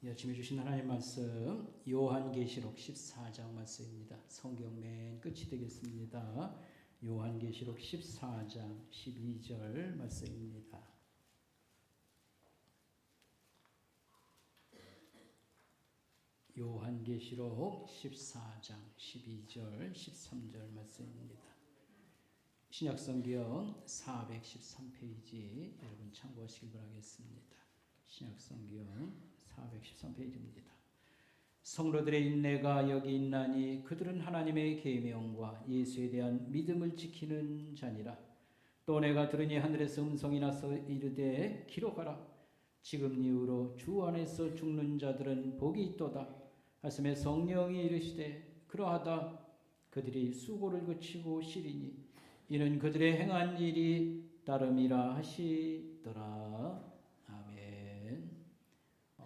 이 아침에 주신 하나님 말씀 요한계시록 14장 말씀입니다. 성경 맨 끝이 되겠습니다. 요한계시록 14장 12절 말씀입니다. 요한계시록 14장 12절 13절 말씀입니다. 신약성경 413페이지 여러분 참고하시길 바라겠습니다. 신약성경 413페이지입니다. 성도들의 인내가 여기 있나니 그들은 하나님의 계명과 예수에 대한 믿음을 지키는 자니라. 또 내가 들으니 하늘에서 음성이 나서 이르되 기록하라. 지금 이후로 주 안에서 죽는 자들은 복이 있도다 하시매 성령이 이르시되 그러하다. 그들이 수고를 그치고 쉬리니 이는 그들의 행한 일이 따름이라 하시더라. 아멘.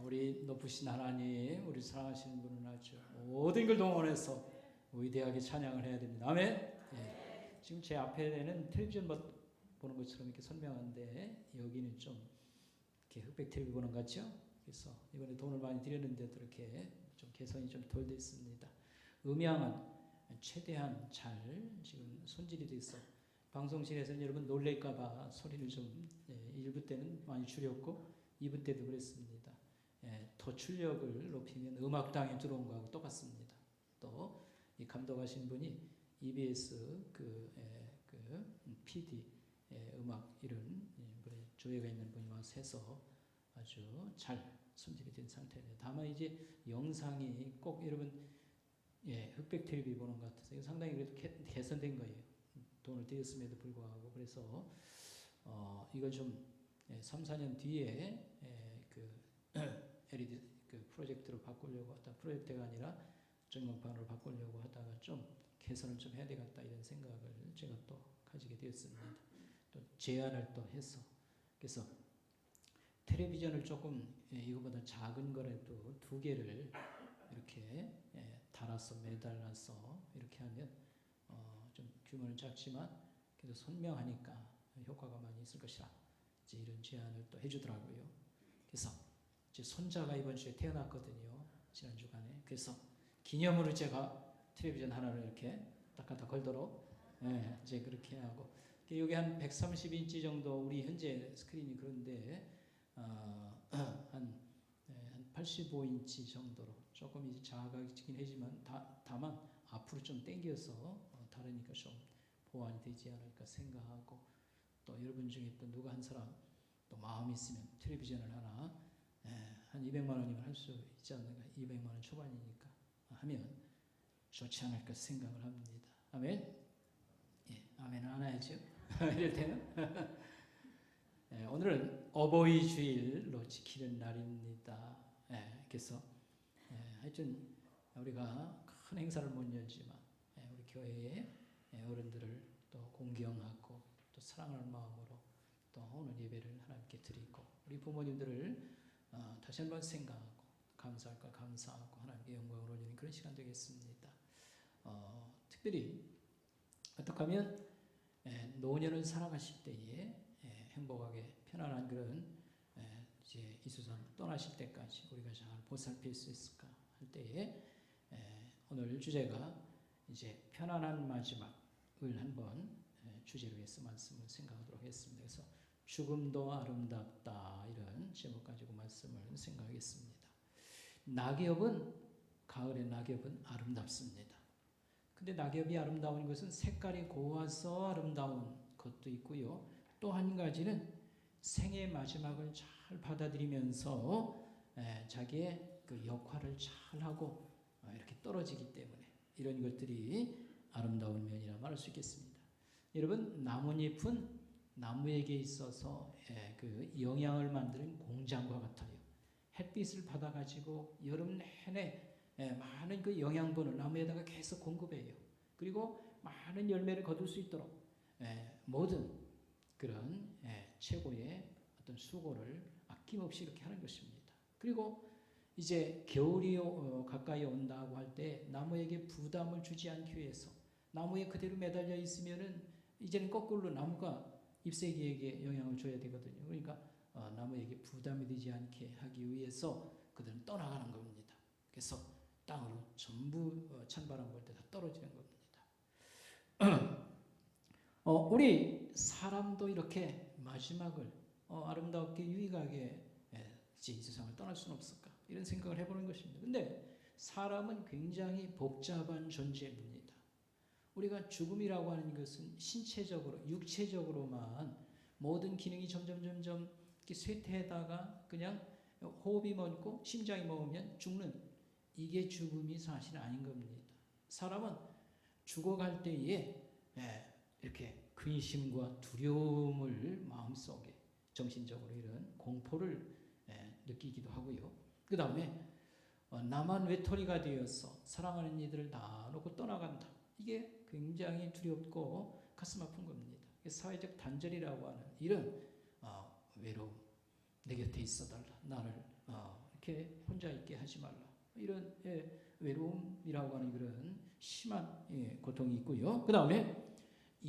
우리 높으신 하나님, 우리 사랑하시는 분은 아주 모든 걸 동원해서 위대하게 찬양을 해야 됩니다. 아멘. 네. 지금 제 앞에는 텔레비전 보는 것처럼 이렇게 선명한데 여기는 좀 이렇게 흑백 텔레비 보는 것 같죠? 그래서 이번에 돈을 많이 들였는데도 이렇게 좀 개선이 좀 덜 됐습니다. 음향은 최대한 잘 지금 손질이 돼서 방송실에서는 여러분 놀랄까봐 소리를 좀 1부 때는 많이 줄였고 2부 때도 그랬습니다. 더 출력을 높이면 음악당에 들어온 거하고 똑같습니다. 또 이 감독하신 분이 EBS PD 음악 이런 조예가 있는 분이 와서 해서 아주 잘 손질이 된 상태입니다. 다만 이제 영상이 꼭 여러분 흑백 텔레비 보는 것 같아서 이거 상당히 그래도 개선된 거예요. 돈을 들였음에도 불구하고. 그래서 이걸 좀 3, 4년 뒤에 LED 프로젝트로 바꾸려고 하다, 프로젝트가 아니라 전광판으로 바꾸려고 하다가 좀 개선을 좀 해야 되겠다 이런 생각을 제가 또 가지게 되었습니다. 또 제안을 또 해서 그래서 텔레비전을 조금 이거보다 작은 거라도 2개를 이렇게 달아서 매달아서 이렇게 하면 좀 규모는 작지만 그래도 선명하니까 효과가 많이 있을 것이라 이제 이런 제안을 또 해주더라고요. 그래서 제 손자가 이번 주에 태어났거든요. 지난 주간에. 그래서 기념으로 제가 텔레비전 하나를 이렇게 딱 갖다 걸도록 이제 그렇게 하고 여기 한 130인치 정도 우리 현재 스크린이 그런데 한 85인치 정도로 조금 이제 작아지긴 하지만 다만 앞으로 좀 당겨서 다르니까 좀 보완이 되지 않을까 생각하고 또 여러분 중에 또 누가 한 사람 또 마음이 있으면 텔레비전을 하나 한 200만 원이면 할 수 있지 않는가. 200만 원 초반이니까 하면 좋지 않을까 생각을 합니다. 아멘. 아멘 안 해야죠. 이럴 때는 오늘은 어버이 주일로 지키는 날입니다. 그래서 하여튼 우리가 큰 행사를 못 열지만 우리 교회의 어른들을 또 공경하고 또 사랑하는 마음으로 또 오늘 예배를 하나님께 드리고 우리 부모님들을 다시 한번 생각하고 감사할 것 감사하고 하나님께 영광을 올리는 그런 시간 되겠습니다. 특별히 어떻게 하면 노년을 살아가실 때에 행복하게 편안한 그런 이제 이 세상 떠나실 때까지 우리가 잘 보살필 수 있을까 할 때에 오늘 주제가 이제 편안한 마지막을 한번 주제로 해서 말씀을 생각하도록 하겠습니다. 그래서 죽음도 아름답다 이런 제목 가지고 말씀을 생각하겠습니다. 낙엽은 가을의 낙엽은 아름답습니다. 근데 낙엽이 아름다운 것은 색깔이 고와서 아름다운 것도 있고요. 또 한 가지는 생의 마지막을 잘 받아들이면서 자기의 그 역할을 잘 하고 이렇게 떨어지기 때문에 이런 것들이 아름다운 면이라 말할 수 있겠습니다. 여러분 나뭇잎은 나무에게 있어서 그 영양을 만드는 공장과 같아요. 햇빛을 받아가지고 여름 내내 많은 그 영양분을 나무에다가 계속 공급해요. 그리고 많은 열매를 거둘 수 있도록 모든 그런 최고의 어떤 수고를 아낌없이 이렇게 하는 것입니다. 그리고 이제 겨울이 가까이 온다고 할 때 나무에게 부담을 주지 않기 위해서 나무에 그대로 매달려 있으면은 이제는 거꾸로 나무가 잎새기에게 영향을 줘야 되거든요. 그러니까 나무에게 부담이 되지 않게 하기 위해서 그 그들은 떠나가는 겁니다. 그래서 땅으로 전부 찬바람 불 때 다 떨어지는 겁니다. 우리 사람도 이렇게 마지막을 아름답게 유익하게 이 세상을 떠날 수는 없을까? 이런 생각을 해보는 것입니다. 근데 사람은 굉장히 복잡한 존재입니다. 우리가 죽음이라고 하는 것은 신체적으로, 육체적으로만 모든 기능이 점점 이렇게 쇠퇴하다가 그냥 호흡이 멎고 심장이 멎으면 죽는, 이게 죽음이 사실 아닌 겁니다. 사람은 죽어갈 때에 이렇게 근심과 두려움을 마음속에 정신적으로 이런 공포를 느끼기도 하고요. 그 다음에 나만 외톨이가 되어서 사랑하는 이들을 다 놓고 떠나간다. 이게 굉장히 두렵고 가슴 아픈 겁니다. 사회적 단절이라고 하는 이런 외로움, 내 곁에 있어달라, 나를 이렇게 혼자 있게 하지 말라, 이런 외로움이라고 하는 그런 심한 고통이 있고요. 그 다음에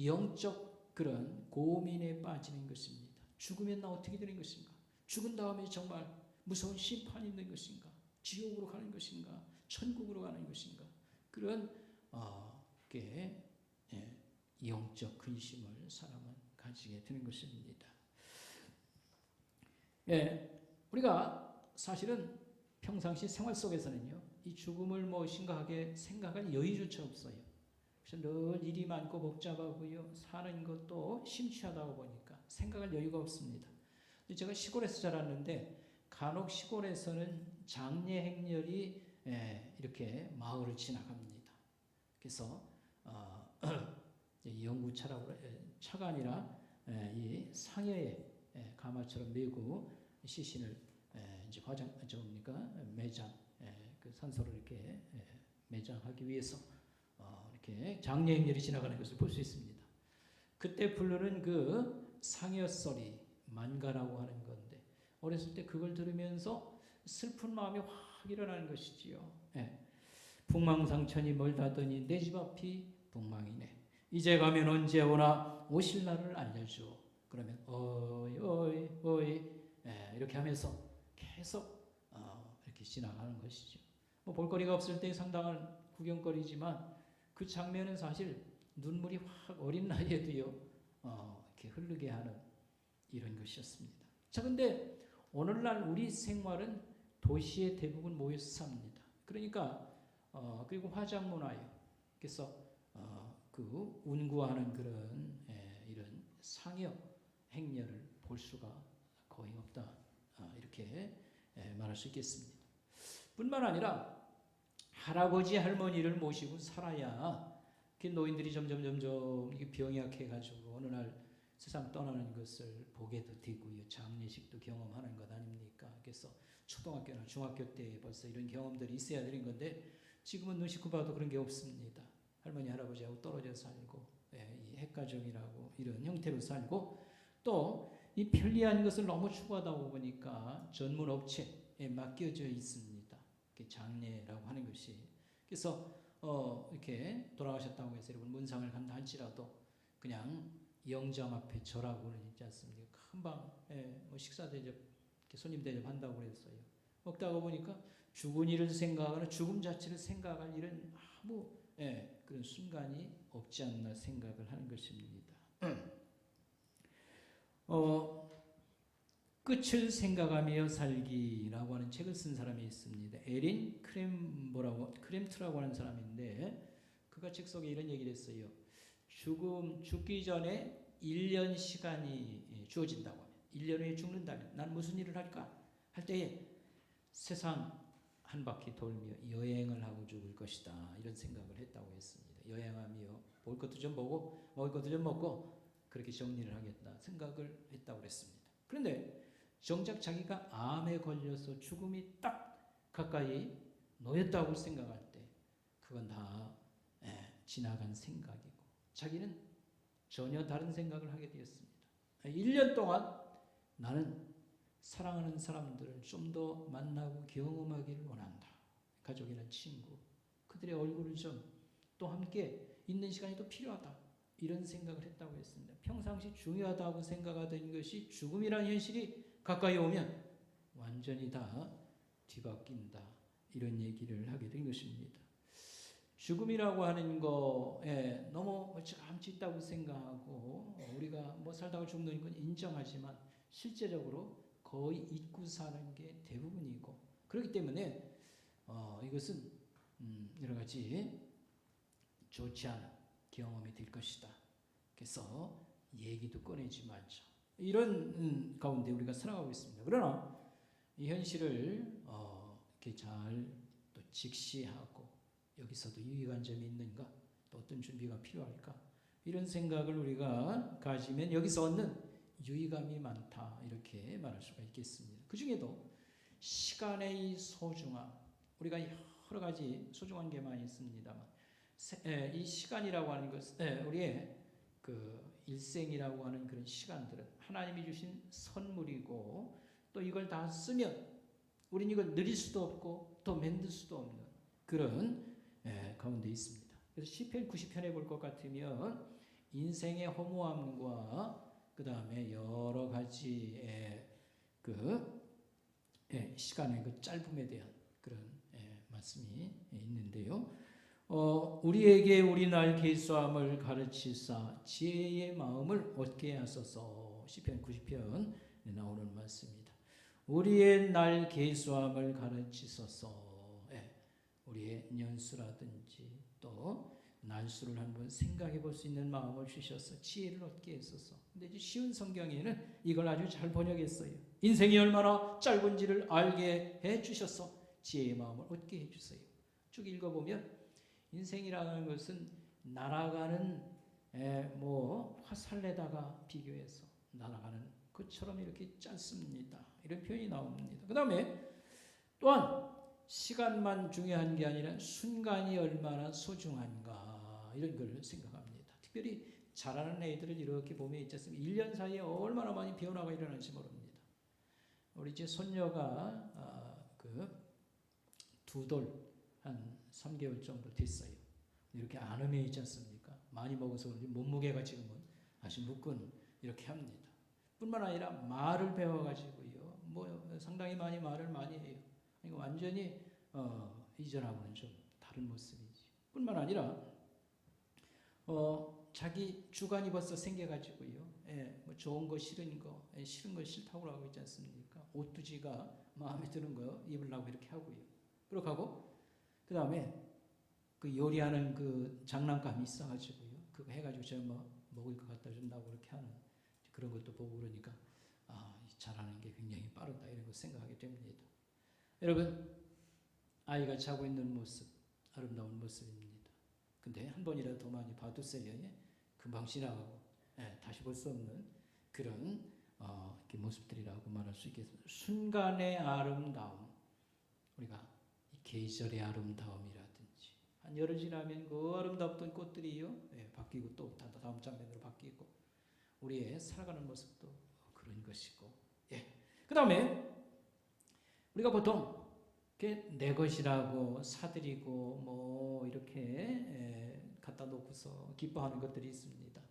영적 그런 고민에 빠지는 것입니다. 죽으면 나 어떻게 되는 것인가? 죽은 다음에 정말 무서운 심판이 있는 것인가? 지옥으로 가는 것인가? 천국으로 가는 것인가? 그런 영적 근심을 사람은 가지게 되는 것입니다. 우리가 사실은 평상시 생활 속에서는요, 이 죽음을 심각하게 생각할 여유조차 없어요. 그래서 늘 일이 많고 복잡하고요, 사는 것도 심취하다 보니까 생각할 여유가 없습니다. 제가 시골에서 자랐는데 간혹 시골에서는 장례 행렬이 이렇게 마을을 지나갑니다. 그래서 영구차라고 차가 아니라 이 상여에 가마처럼 메고 시신을 이제 매장, 그 산소를 이렇게 매장하기 위해서 이렇게 장례 행렬이 지나가는 것을 볼 수 있습니다. 그때 부르는 그 상여 소리, 만가라고 하는 건데, 어렸을 때 그걸 들으면서 슬픈 마음이 확 일어나는 것이지요. 북망상천이 멀다더니 내 집 앞이 북망이네. 이제 가면 언제 오나 오실 날을 알려줘. 그러면 어이 이렇게 하면서 계속 이렇게 지나가는 것이죠. 볼거리가 없을 때 상당한 구경거리지만 그 장면은 사실 눈물이 확 어린 나이에도요 이렇게 흐르게 하는 이런 것이었습니다. 자, 근데 오늘날 우리 생활은 도시에 대부분 모여서 삽니다. 그러니까 그리고 화장 문화요. 그래서 그 운구하는 그런 이런 상여 행렬을 볼 수가 거의 없다, 이렇게 말할 수 있겠습니다. 뿐만 아니라 할아버지 할머니를 모시고 살아야 노인들이 점점 이게 병이 약해가지고 어느 날 세상 떠나는 것을 보게도 되고요, 장례식도 경험하는 것 아닙니까? 그래서 초등학교나 중학교 때 벌써 이런 경험들이 있어야 되는 건데 지금은 눈 씻고 봐도 그런 게 없습니다. 할머니 할아버지하고 떨어져 살고 이 핵가족이라고 이런 형태로 살고, 또 이 편리한 것을 너무 추구하다 보니까 전문 업체에 맡겨져 있습니다. 장례라고 하는 것이. 그래서 이렇게 돌아가셨다고 해서 여러분 문상을 간다 할지라도 그냥 영장 앞에 절하고는 있지 않습니까? 금방 식사 대접, 손님 대접 한다고 그랬어요. 먹다가 보니까 죽은 이를 생각하는, 죽음 자체를 생각할 이런 아무 그런 순간이 없지 않나 생각을 하는 것입니다. 끝을 생각하며 살기라고 하는 책을 쓴 사람이 있습니다. 에린 크렘트라고 하는 사람인데, 그가 책 속에 이런 얘기를 했어요. 죽기 전에 1년 시간이 주어진다고 하면, 1년 후에 죽는다면 난 무슨 일을 할까? 할 때에 세상 한 바퀴 돌며 여행을 하고 죽을 것이다, 이런 생각을 했다고 했습니다. 여행하며 볼 것도 좀 보고 먹을 것도 좀 먹고 그렇게 정리를 하겠다 생각을 했다고 그랬습니다. 그런데 정작 자기가 암에 걸려서 죽음이 딱 가까이 놓였다고 생각할 때 그건 다 지나간 생각이고 자기는 전혀 다른 생각을 하게 되었습니다. 1년 동안 나는 사랑하는 사람들을 좀 더 만나고 경험하기를 원한다. 가족이나 친구, 그들의 얼굴을 좀 또 함께 있는 시간이 더 필요하다, 이런 생각을 했다고 했습니다. 평상시 중요하다고 생각하던 것이 죽음이라는 현실이 가까이 오면 완전히 다 뒤바뀐다. 이런 얘기를 하게 된 것입니다. 죽음이라고 하는 거에 너무 멀찌감치 있다고 생각하고 우리가 뭐 살다가 죽는 건 인정하지만 실제적으로 거의 잊고 사는 게 대부분이고 그렇기 때문에 이것은 여러 가지 좋지 않은 경험이 될 것이다. 그래서 얘기도 꺼내지 말자. 이런 가운데 우리가 살아가고 있습니다. 그러나 이 현실을 이렇게 잘 또 직시하고 여기서도 유익한 점이 있는가? 또 어떤 준비가 필요할까? 이런 생각을 우리가 가지면 여기서 얻는 유의감이 많다. 이렇게 말할 수가 있겠습니다. 그 중에도 시간의 소중함. 우리가 여러 가지 소중한 게 많이 있습니다만 이 시간이라고 하는 것, 우리의 그 일생이라고 하는 그런 시간들은 하나님이 주신 선물이고 또 이걸 다 쓰면 우리는 이걸 누릴 수도 없고 또 만들 수도 없는 그런 가운데 있습니다. 그래서 시편 90편에 볼 것 같으면 인생의 허무함과 그 다음에 여러 가지의 시간의 그 짧음에 대한 그런 말씀이 있는데요. 우리에게 우리 날 계수함을 가르치사 지혜의 마음을 얻게 하소서. 시편 90편에 나오는 말씀입니다. 우리의 날 계수함을 가르치소서. 우리의 년수라든지 또 날수를 한번 생각해 볼 수 있는 마음을 주셔서 지혜를 얻게 했소서. 근데 이제 쉬운 성경에는 이걸 아주 잘 번역했어요. 인생이 얼마나 짧은지를 알게 해 주셔서 지혜의 마음을 얻게 해 주세요. 쭉 읽어보면 인생이라는 것은 날아가는 화살에다가 비교해서 날아가는 것처럼 이렇게 짧습니다. 이런 표현이 나옵니다. 그 다음에 또한 시간만 중요한 게 아니라 순간이 얼마나 소중한가 이런 걸 생각합니다. 특별히 자라는 애들을 이렇게 보면 있지 않습니까? 1년 사이에 얼마나 많이 변화가 일어날지 모릅니다. 우리 이제 손녀가 두 돌 한 3개월 정도 됐어요. 이렇게 안음해 있지 않습니까? 많이 먹어서 몸무게가 지금은 아주 묶은 이렇게 합니다. 뿐만 아니라 말을 배워가지고요. 상당히 많이 말을 많이 해요. 그러니까 완전히 이전하고는 좀 다른 모습이지. 뿐만 아니라 자기 주관이 벌써 생겨가지고요. 좋은 거 싫은 거 싫은 거 싫다고 하고 있지 않습니까? 옷도 지가 마음에 드는 거 입으려고 이렇게 하고요. 그렇게 하고 그 다음에 그 요리하는 그 장난감이 있어가지고요. 그거 해가지고 제가 먹을 거 갖다 준다고 그렇게 하는 그런 것도 보고 그러니까 잘하는 게 굉장히 빠르다 이런 거 생각하게 됩니다. 여러분 아이가 자고 있는 모습 아름다운 모습입니다. 근데 한 번이라도 더 많이 봐두세요. 금방 지나가고 다시 볼 수 없는 그런 이렇게 모습들이라고 말할 수 있겠습니다. 순간의 아름다움 우리가 이 계절의 아름다움이라든지 한 열흘 지나면 그 아름답던 꽃들이요 바뀌고 또 다음 장면으로 바뀌고 우리의 살아가는 모습도 그런 것이고 그 다음에 우리가 보통 내 것이라고 사들이고 이렇게 갖다 놓고서 기뻐하는 것들이 있습니다.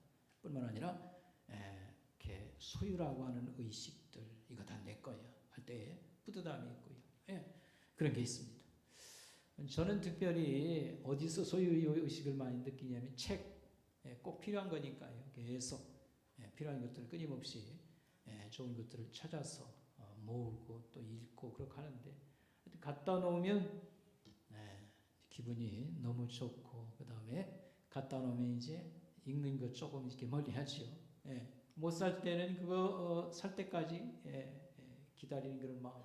뿐만 아니라 이렇게 소유라고 하는 의식들 이거 다 내 거야 할 때에 뿌듯함이 있고요. 그런 게 있습니다. 저는 특별히 어디서 소유 의식을 많이 느끼냐면 책 꼭 필요한 거니까요. 계속 필요한 것들을 끊임없이 좋은 것들을 찾아서 모으고 또 읽고 그렇게 하는데 갖다 놓으면 기분이 너무 좋고 그 다음에 갖다 놓으면 이제 읽는 것 조금 이렇게 멀리 하지요. 못 살 때는 그거 살 때까지 기다리는 그런 마음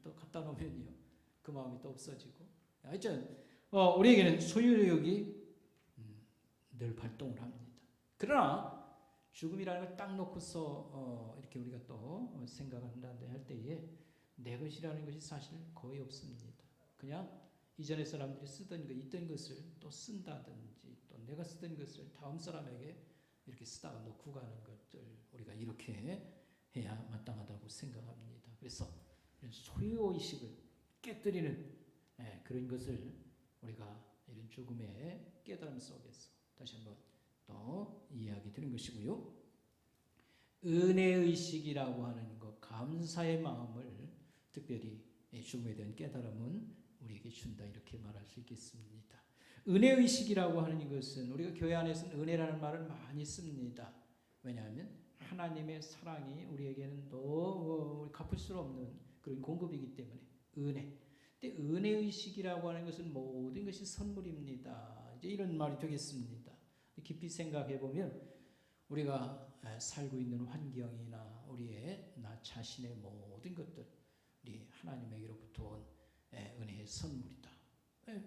또 갖다 놓으면요 그 마음이 또 없어지고 하여튼 우리에게는 소유욕이 늘 발동을 합니다. 그러나 죽음이라는 걸 딱 놓고서 이렇게 우리가 또 생각한다는데 할 때에 내 것이라는 것이 사실 거의 없습니다. 그냥 이전의 사람들이 쓰던 거 있던 것을 또 쓴다든지 또 내가 쓰던 것을 다음 사람에게 이렇게 쓰다가 놓고 가는 것들 우리가 이렇게 해야 마땅하다고 생각합니다. 그래서 소유의식을 깨뜨리는 그런 것을 우리가 이런 죽음의 깨달음 속에서 다시 한번 또 이해하게 되는 것이고요. 은혜의식이라고 하는 것 감사의 마음을 특별히 죽음에 대한 깨달음은 우리에게 준다 이렇게 말할 수 있겠습니다. 은혜의식이라고 하는 것은 우리가 교회 안에서는 은혜라는 말을 많이 씁니다. 왜냐하면 하나님의 사랑이 우리에게는 또 갚을 수 없는 그런 공급이기 때문에 은혜. 근데 은혜의식이라고 하는 것은 모든 것이 선물입니다. 이제 이런 말이 되겠습니다. 깊이 생각해 보면 우리가 살고 있는 환경이나 우리의 나 자신의 모든 것들 우리 하나님에게로부터 온 은혜의 선물이다.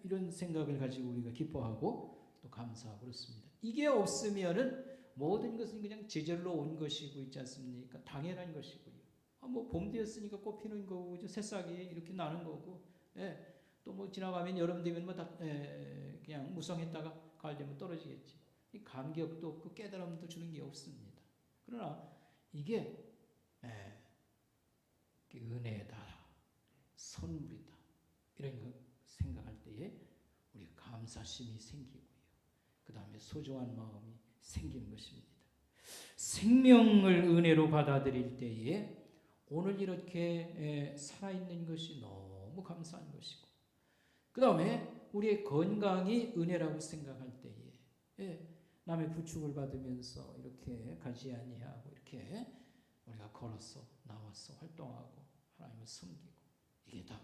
이런 생각을 가지고 우리가 기뻐하고 또 감사하고 그렇습니다. 이게 없으면은 모든 것은 그냥 제절로 온 것이고 있지 않습니까? 당연한 것이고요. 봄 되었으니까 꽃 피는 거고 새싹이 이렇게 나는 거고 또 뭐 지나가면 여름 되면 뭐 다 그냥 무성했다가 가을 되면 떨어지겠지. 이 감격도 없고 깨달음도 주는 게 없습니다. 그러나 이게 은혜다, 선물이다 이런 거 생각할 때에 우리가 감사심이 생기고요. 그 다음에 소중한 마음이 생기는 것입니다. 생명을 은혜로 받아들일 때에 오늘 이렇게 살아있는 것이 너무 감사한 것이고 그 다음에 우리의 건강이 은혜라고 생각할 때에 남의 부축을 받으면서 이렇게 가지 아니하고 이렇게 우리가 걸어서 나와서 활동하고 하나님을 섬기고 이게 다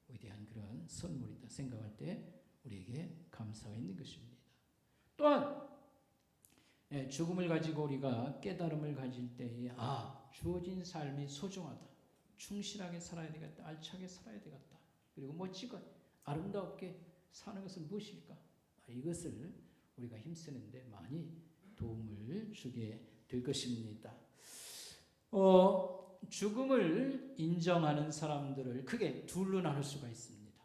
위대한 그런 선물이다 생각할 때 우리에게 감사가 있는 것입니다. 또한 죽음을 가지고 우리가 깨달음을 가질 때에 주어진 삶이 소중하다. 충실하게 살아야 되겠다. 알차게 살아야 되겠다. 그리고 멋지고 아름답게 사는 것은 무엇일까? 이것을 우리가 힘쓰는데 많이 도움을 주게 될 것입니다. 죽음을 인정하는 사람들을 크게 둘로 나눌 수가 있습니다.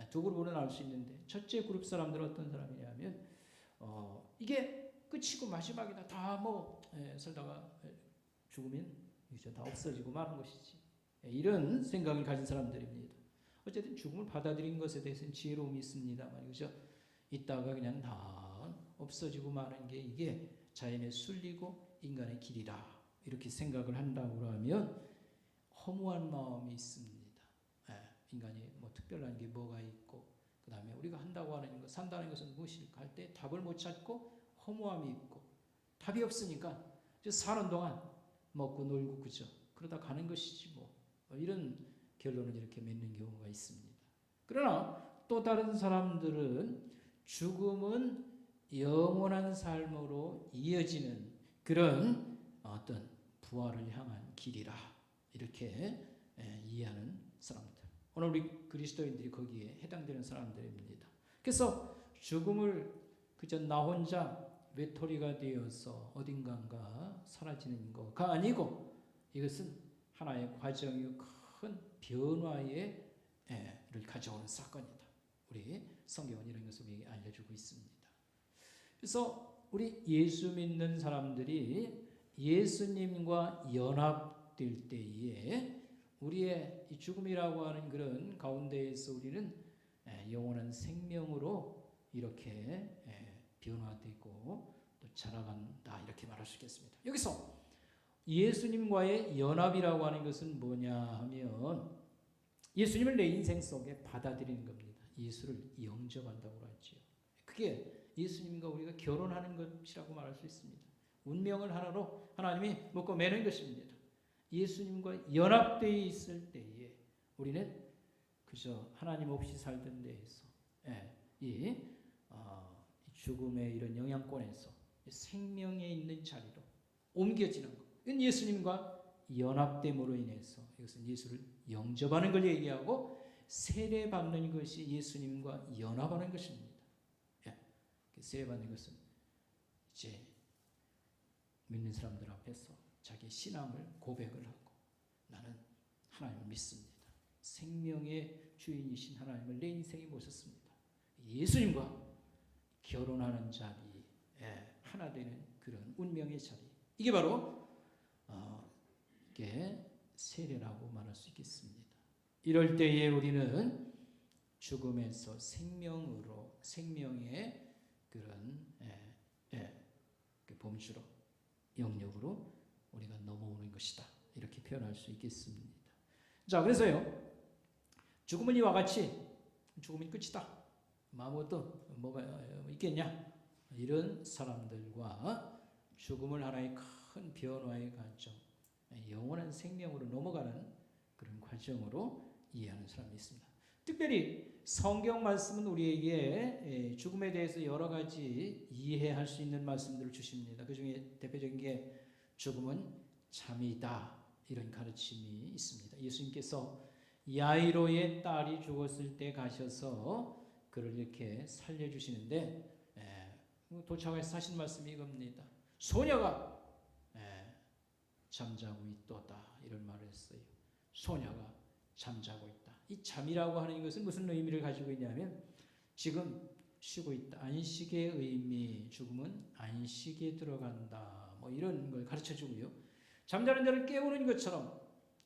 두 그룹으로 나눌 수 있는데 첫째 그룹 사람들은 어떤 사람이냐면 이게 끝이고 마지막이다. 다 살다가 죽으면 이제 다 없어지고 마는 것이지. 이런 생각을 가진 사람들입니다. 어쨌든 죽음을 받아들인 것에 대해서는 지혜로움이 있습니다만 그죠? 있다가 그냥 다 없어지고 마는 게 이게 자연의 순리고 인간의 길이라 이렇게 생각을 한다고 하면 허무한 마음이 있습니다. 인간이 특별한 게 뭐가 있고 그 다음에 우리가 한다고 하는 것, 산다는 것은 무엇일까 할 때 답을 못 찾고 허무함이 있고 답이 없으니까 사는 동안 먹고 놀고 그죠? 그러다 가는 것이지 이런 결론을 이렇게 맺는 경우가 있습니다. 그러나 또 다른 사람들은 죽음은 영원한 삶으로 이어지는 그런 어떤 부활을 향한 길이라 이렇게 이해하는 사람들. 오늘 우리 그리스도인들이 거기에 해당되는 사람들입니다. 그래서 죽음을 그저 나 혼자 외톨이가 되어서 어딘가가 사라지는 거가 아니고 이것은 하나의 과정이고 큰 변화의 를 가져오는 사건이다. 우리 성경은 이런 것을 우리에게 알려주고 있습니다. 그래서 우리 예수 믿는 사람들이 예수님과 연합될 때에 우리의 이 죽음이라고 하는 그런 가운데에서 우리는 영원한 생명으로 이렇게 변화되고 또 자라간다 이렇게 말할 수 있겠습니다. 여기서 예수님과의 연합이라고 하는 것은 뭐냐 하면 예수님을 내 인생 속에 받아들이는 겁니다. 예수를 영접한다고 하죠. 그게 예수님과 우리가 결혼하는 것이라고 말할 수 있습니다. 운명을 하나로 하나님이 묶어 매는 것입니다. 예수님과 연합되어 있을 때에 우리는 그저 하나님 없이 살던 데에서 이 죽음의 이런 영향권에서 생명에 있는 자리로 옮겨지는 것. 이건 예수님과 연합됨으로 인해서 이것은 예수를 영접하는 걸 얘기하고 세례받는 것이 예수님과 연합하는 것입니다. 세례받는 것은 이제 믿는 사람들 앞에서 자기 신앙을 고백을 하고 나는 하나님을 믿습니다. 생명의 주인이신 하나님을 내 인생에 모셨습니다. 예수님과 결혼하는 자리, 하나 되는 그런 운명의 자리. 이게 바로 이게 세례라고 말할 수 있겠습니다. 이럴 때에 우리는 죽음에서 생명으로 생명의 그런 범주로 영역으로 우리가 넘어오는 것이다. 이렇게 표현할 수 있겠습니다. 자, 그래서요. 죽음은 이와 같이 죽음이 끝이다. 아무것도 뭐가 있겠냐? 이런 사람들과 죽음을 하나의 큰 변화의 과정, 영원한 생명으로 넘어가는 그런 과정으로 이해하는 사람이 있습니다. 특별히 성경 말씀은 우리에게 죽음에 대해서 여러 가지 이해할 수 있는 말씀들을 주십니다. 그 중에 대표적인 게 죽음은 잠이다, 이런 가르침이 있습니다. 예수님께서 야이로의 딸이 죽었을 때 가셔서 그를 이렇게 살려주시는데 도착해서 하신 말씀이 이겁니다. 소녀가 잠자고 있도다, 이런 말을 했어요. 소녀가 잠자고 있다. 이 잠이라고 하는 것은 무슨 의미를 가지고 있냐면 지금 쉬고 있다. 안식의 의미, 죽음은 안식에 들어간다. 뭐 이런 걸 가르쳐 주고요. 잠자는 자를 깨우는 것처럼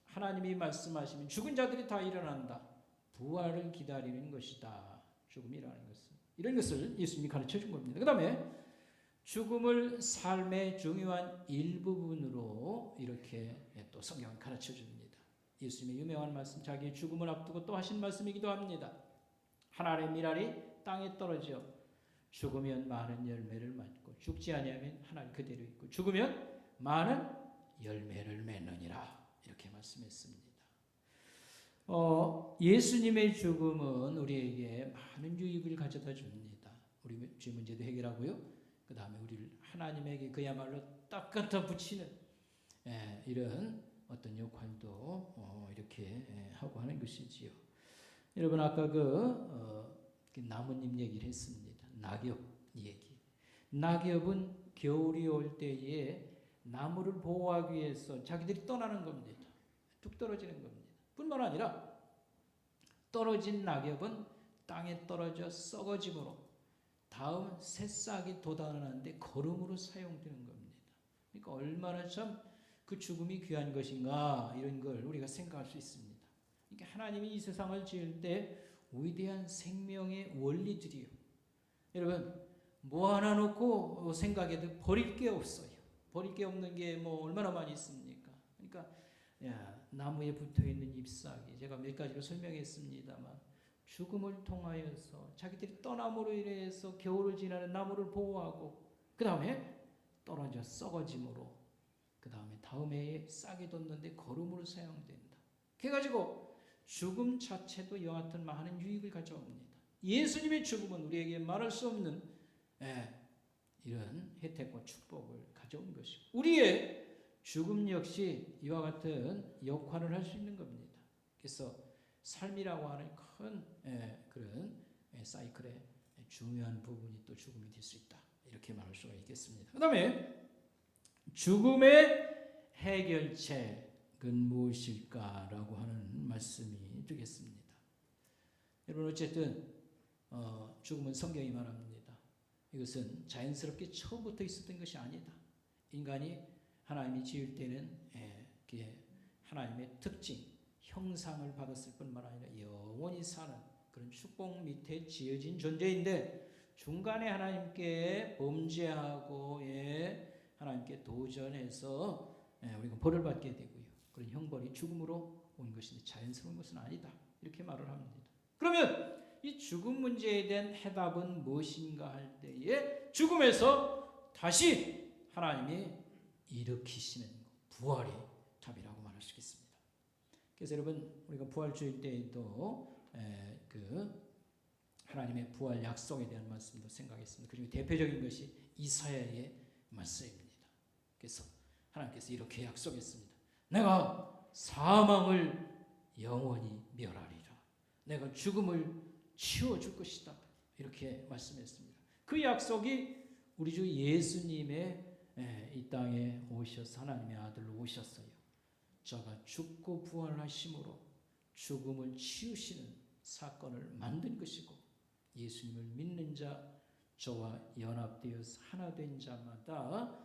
하나님이 말씀하시면 죽은 자들이 다 일어난다. 부활을 기다리는 것이다. 죽음이라는 것은. 이런 것을 예수님이 가르쳐 준 겁니다. 그 다음에 죽음을 삶의 중요한 일부분으로 이렇게 또 성경은 가르쳐 줍니다. 예수님의 유명한 말씀, 자기의 죽음을 앞두고 또 하신 말씀이기도 합니다. 하늘의 밀알이 땅에 떨어져 죽으면 많은 열매를 맺고 죽지 아니하면 하늘 그대로 있고 죽으면 많은 열매를 맺느니라, 이렇게 말씀했습니다. 예수님의 죽음은 우리에게 많은 유익을 가져다 줍니다. 우리 죄 문제도 해결하고요. 그 다음에 우리를 하나님에게 그야말로 딱 갖다 붙이는 이런 어떤 역할도 이렇게 하고 하는 것이지요. 여러분 아까 그 나뭇잎 얘기를 했습니다. 낙엽 얘기. 낙엽은 겨울이 올 때에 나무를 보호하기 위해서 자기들이 떠나는 겁니다. 뚝 떨어지는 겁니다. 뿐만 아니라 떨어진 낙엽은 땅에 떨어져 썩어짐으로 다음 새싹이 돋아나는데 거름으로 사용되는 겁니다. 그러니까 얼마나 참 그 죽음이 귀한 것인가, 이런 걸 우리가 생각할 수 있습니다. 그러니까 하나님이 이 세상을 지을 때 위대한 생명의 원리들이요. 여러분 모아놔 놓고 생각해도 버릴 게 없어요. 버릴 게 없는 게 뭐 얼마나 많이 있습니까? 그러니까 나무에 붙어있는 잎사귀, 제가 몇 가지로 설명했습니다만 죽음을 통하여서 자기들이 떠남으로 인해서 겨울을 지나는 나무를 보호하고 그 다음에 떨어져 썩어짐으로 그 다음에 다음 해에 싹이 돋는데 거름으로 사용된다. 그래가지고 죽음 자체도 여와 같은 많은 유익을 가져옵니다. 예수님의 죽음은 우리에게 말할 수 없는 이런 혜택과 축복을 가져온 것이고 우리의 죽음 역시 이와 같은 역할을 할 수 있는 겁니다. 그래서 삶이라고 하는 큰 그런 사이클의 중요한 부분이 또 죽음이 될 수 있다, 이렇게 말할 수가 있겠습니다. 그 다음에 죽음의 해결책은 무엇일까라고 하는 말씀이 되겠습니다. 여러분 어쨌든 죽음은 성경이 말합니다. 이것은 자연스럽게 처음부터 있었던 것이 아니다. 인간이 하나님이 지을 때는 하나님의 특징, 형상을 받았을 뿐만 아니라 영원히 사는 그런 축복 밑에 지어진 존재인데 중간에 하나님께 범죄하고 하나님께 도전해서 우리가 벌을 받게 되고요. 그런 형벌이 죽음으로 온 것인데 자연스러운 것은 아니다, 이렇게 말을 합니다. 그러면 이 죽음 문제에 대한 해답은 무엇인가 할 때에 죽음에서 다시 하나님이 일으키시는 부활이 답이라고 말할 수 있겠습니다. 그래서 여러분 우리가 부활주일 때에도 하나님의 부활 약속에 대한 말씀도 생각했습니다. 그리고 대표적인 것이 이사야의 말씀입니다. 그래서 하나님께서 이렇게 약속했습니다. 내가 사망을 영원히 멸하리라. 내가 죽음을 치워줄 것이다, 이렇게 말씀했습니다. 그 약속이 우리 주 예수님의 이 땅에 오셔서 하나님의 아들로 오셨어요. 저가 죽고 부활하심으로 죽음을 치우시는 사건을 만든 것이고 예수님을 믿는 자, 저와 연합되어서 하나 된 자마다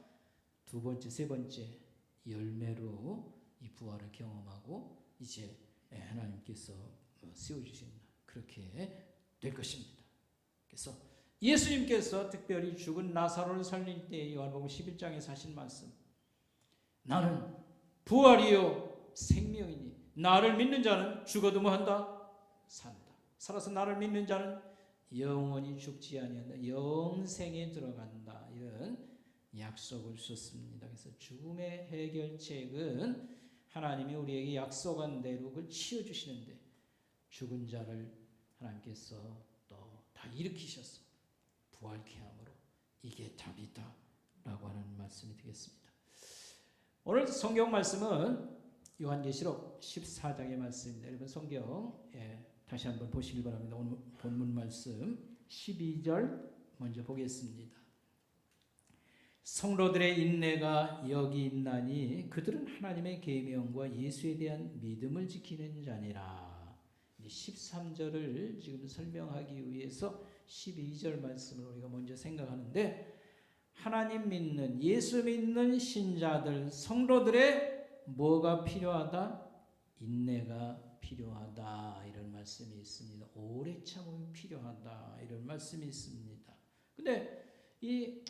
두 번째, 세 번째 열매로 이 부활을 경험하고 이제 하나님께서 세워주신 그렇게 될 것입니다. 그래서 예수님께서 특별히 죽은 나사로를 살릴 때 요한복음 11장에서 하신 말씀, 나는 부활이요 생명이니 나를 믿는 자는 죽어도 뭐한다? 산다. 살아서 나를 믿는 자는 영원히 죽지 아니한다. 영생에 들어간다. 이런 약속을 줬습니다. 그래서 죽음의 해결책은 하나님이 우리에게 약속한 대로 그걸 치워주시는데 죽은 자를 하나님께서 또 다 일으키셔서 부활케 함으로 이게 답이다 라고 하는 말씀이 되겠습니다. 오늘 성경 말씀은 요한계시록 14장의 말씀입니다. 여러분 성경 다시 한번 보시길 바랍니다. 오늘 본문 말씀 12절 먼저 보겠습니다. 성도들의 인내가 여기 있나니 그들은 하나님의 계명과 예수에 대한 믿음을 지키는 자니라. 13절을 지금 설명하기 위해서 12절 말씀을 우리가 먼저 생각하는데 하나님 믿는 예수 믿는 신자들 성도들의 뭐가 필요하다? 인내가 필요하다 이런 말씀이 있습니다. 오래 참음이 필요하다 이런 말씀이 있습니다. 근데 이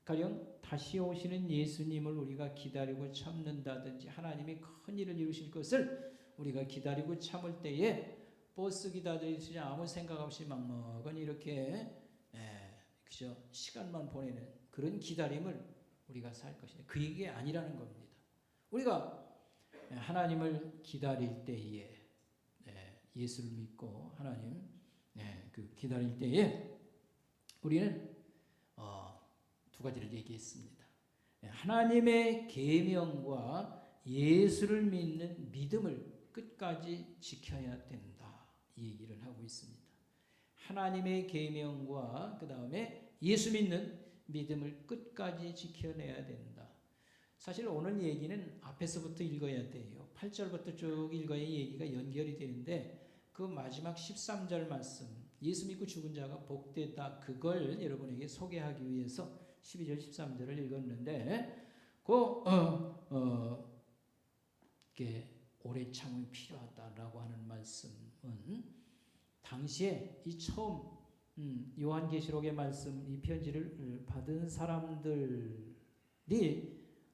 가령 다시 오시는 예수님을 우리가 기다리고 참는다든지 하나님이 큰 일을 이루실 것을 우리가 기다리고 참을 때에 버스 기다리듯이 아무 생각 없이 막막하니 이렇게 그저 시간만 보내는 그런 기다림을 우리가 살 것이다. 그 얘기 아니라는 겁니다. 우리가 하나님을 기다릴 때에 예수를 믿고 하나님 그 기다릴 때에 우리는 두 가지를 얘기했습니다. 하나님의 계명과 예수를 믿는 믿음을 끝까지 지켜야 된다. 이 얘기를 하고 있습니다. 하나님의 계명과 그 다음에 예수 믿는 믿음을 끝까지 지켜내야 된다. 사실 오늘 얘기는 앞에서부터 읽어야 돼요. 8절부터 쭉 읽어야 얘기가 연결이 되는데 그 마지막 13절 말씀 예수 믿고 죽은 자가 복되다 그걸 여러분에게 소개하기 위해서 12절 13절을 읽었는데 이게 오래 참음이 필요하다라고 하는 말씀은 당시에 이 처음 요한계시록의 말씀 이 편지를 받은 사람들이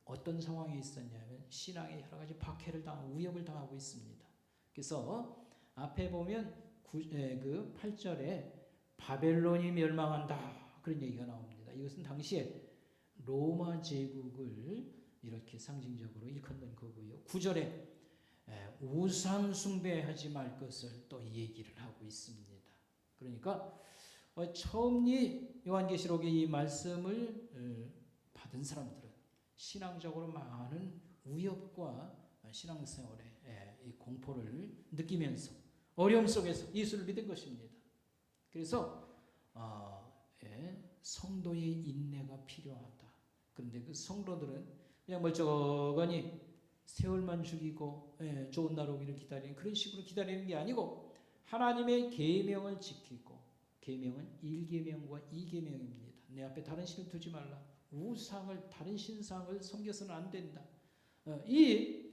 어떤 상황에 있었냐면 신앙에 여러 가지 박해를 당하고 위협을 당하고 있습니다. 그래서 앞에 보면 그 8절에 바벨론이 멸망한다 그런 얘기가 나옵니다. 이것은 당시에 로마 제국을 이렇게 상징적으로 일컫는 거고요. 9절에 우상 숭배하지 말 것을 또 얘기를 하고 있습니다. 그러니까 처음 이 요한계시록의 이 말씀을 받은 사람들은 신앙적으로 많은 위협과 신앙생활에 이 공포를 느끼면서 어려움 속에서 예수를 믿은 것입니다. 그래서 성도의 인내가 필요하다. 그런데 그 성도들은 그냥 멀쩡하니 세월만 죽이고 좋은 날 오기를 기다리는 그런 식으로 기다리는 게 아니고 하나님의 계명을 지키고 계명은 1계명과 2계명입니다. 내 앞에 다른 신을 두지 말라. 우상을 다른 신상을 섬겨서는 안 된다. 이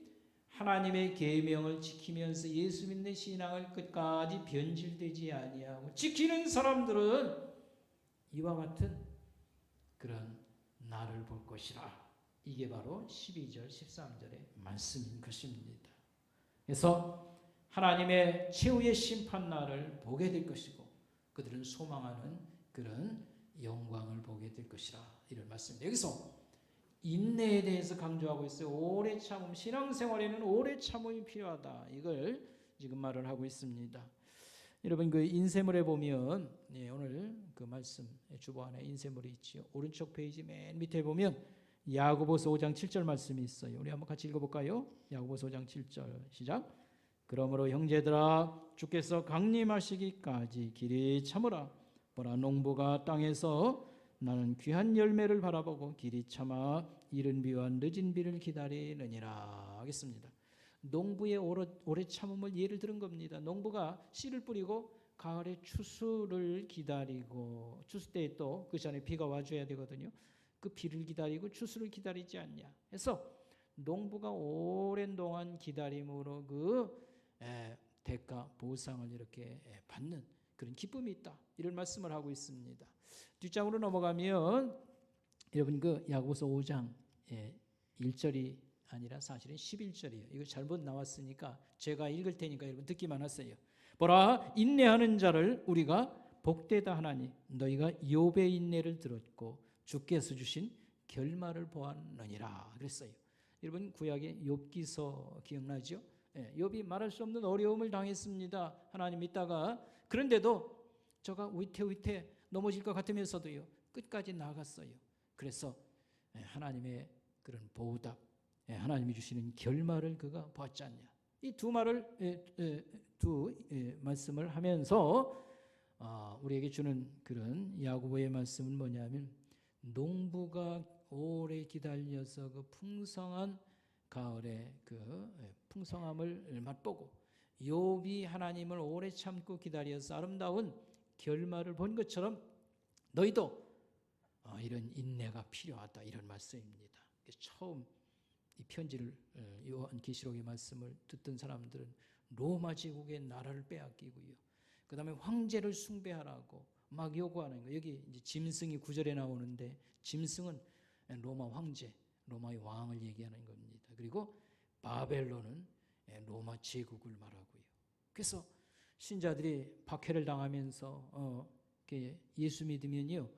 하나님의 계명을 지키면서 예수 믿는 신앙을 끝까지 변질되지 아니하고 지키는 사람들은 이와 같은 그런 날을 볼 것이라. 이게 바로 12절 13절의 말씀인 것입니다. 그래서 하나님의 최후의 심판날을 보게 될 것이고 그들은 소망하는 그런 영광을 보게 될 것이라 이런 말씀입니다. 여기서 인내에 대해서 강조하고 있어요. 오래 참음, 신앙생활에는 오래 참음이 필요하다. 이걸 지금 말을 하고 있습니다. 여러분 그 인쇄물에 보면 오늘 그 말씀 주보 안에 인쇄물이 있죠. 오른쪽 페이지 맨 밑에 보면 야고보서 5장 7절 말씀이 있어요. 우리 한번 같이 읽어볼까요? 야고보서 5장 7절 시작. 그러므로 형제들아 주께서 강림하시기까지 길이 참으라. 보라 농부가 땅에서 나는 귀한 열매를 바라보고 길이 참아 이른 비와 늦은 비를 기다리느니라 하겠습니다. 농부의 오래 참음을 예를 들은 겁니다. 농부가 씨를 뿌리고 가을에 추수를 기다리고 추수 때에 또 그 전에 비가 와줘야 되거든요. 그 비를 기다리고 추수를 기다리지 않냐 해서 농부가 오랜 동안 기다림으로 그 대가 보상을 이렇게 받는 그런 기쁨이 있다. 이런 말씀을 하고 있습니다. 뒷장으로 넘어가면 여러분 그 야고보서 5장 1절이 아니라 사실은 11절이에요. 이거 잘못 나왔으니까 제가 읽을 테니까 여러분 듣기만 하세요. 보라, 인내하는 자를 우리가 복되다 하나니 너희가 욥의 인내를 들었고 주께서 주신 결말을 보았느니라 그랬어요. 여러분 구약의 욥기서 기억나죠? 욥이 말할 수 없는 어려움을 당했습니다. 하나님 있다가. 그런데도 저가 위태위태 넘어질 것 같으면서도요 끝까지 나아갔어요. 그래서 하나님의 그런 보답, 하나님이 주시는 결말을 그가 보았지 않냐. 이 두 말씀을 하면서 우리에게 주는 그런 야고보의 말씀은 뭐냐면, 농부가 오래 기다려서 그 풍성한 가을에 그 풍성함을 맛보고 욥이 하나님을 오래 참고 기다려서 아름다운 결말을 본 것처럼 너희도 이런 인내가 필요하다, 이런 말씀입니다. 처음 이 편지를 요한계시록의 말씀을 듣던 사람들은 로마 제국의 나라를 빼앗기고요, 그 다음에 황제를 숭배하라고 막 요구하는 거예요. 여기 이제 짐승이 9절에 나오는데 짐승은 로마 황제, 로마의 왕을 얘기하는 겁니다. 그리고 바벨론은 로마 제국을 말하고요. 그래서 신자들이 박해를 당하면서 예수 믿으면요